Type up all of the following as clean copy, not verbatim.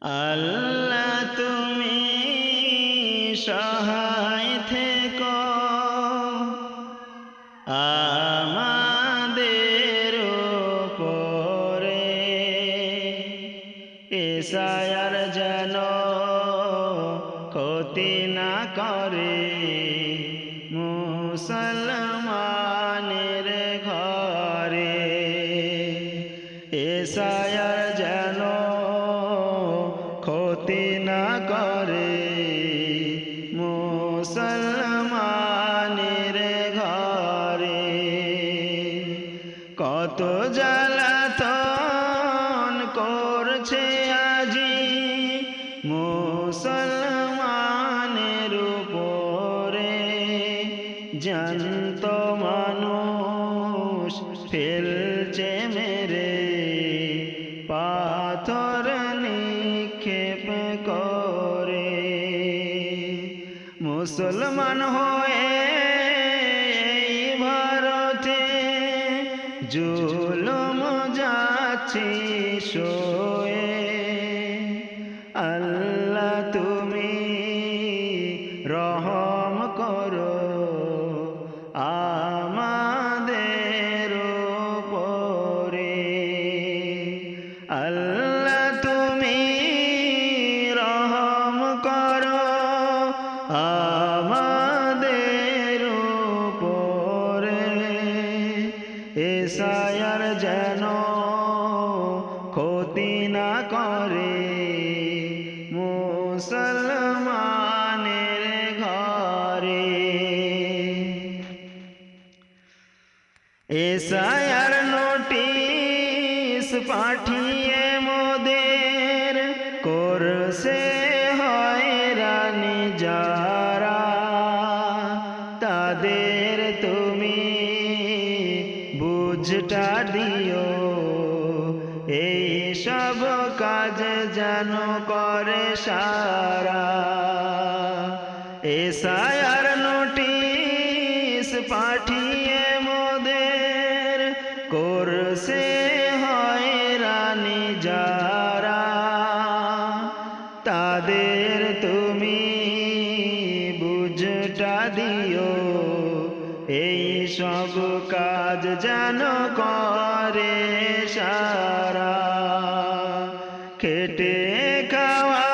আল্লাহ তুমি সহায় থেকো আমাদের উপরে, এসায়ার যেন ক্ষতি না করে মুসলমানের ঘরে, এসায়ার যেন ক্ষতি না করে মুসলমানের ঘরে। কত জ্বালাতন করছে আজি মুসলমানের উপরে, জ্যান্ত মানুষ ফেলছে মেরে পাথর নিক্ষেপ করে। মুসলমান হয়ে এই ভারতে জুলুম যাচ্ছি সয়ে, আল্লাহ তুমি রহম করো আমাদের উপরে, আল্লাহ তুমি রহম করো আমাদের উপরে, এসায়ার যেন ক্ষতি না করে মুসলমানের ঘরে। এসায়ার নোটিশ পাঠিয়ে মোদের করছে হয়রানি যারা, তাদের তুমি বুঝটা দিও এই সব কাজ যেন করে সারা। এসায়ার নোটিশ পাঠিয়ে মোদের করছে হয়রানি যারা, তাদের তুমি বুঝটা দিও এই সব কাজ যেন করে সারা। খেটে খাওয়া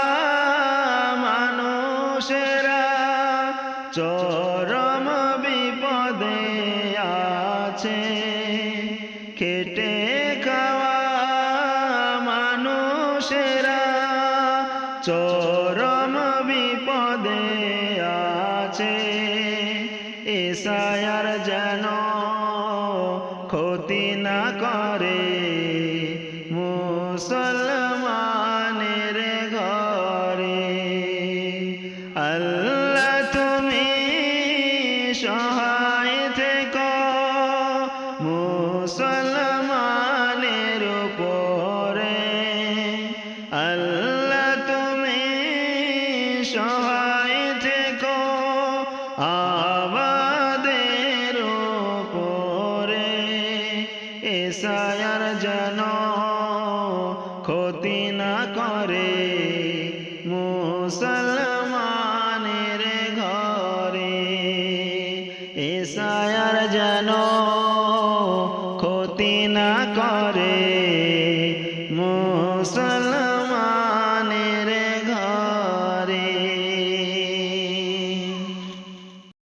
মানুষেরা চরম বিপদে আছে, খেটে খাওয়া মানুষেরা চরম বিপদে আছে, এসায়ার যেন ক্ষতি না করে মুসলমানের ঘরে। আল্লাহ তুমি সহায় থেকো মুসলমানের উপরে, আল্লাহ তুমি সহায় থেকো আমাদের উপরে, এসায়ার যেন ক্ষতি না করে মুসলমানের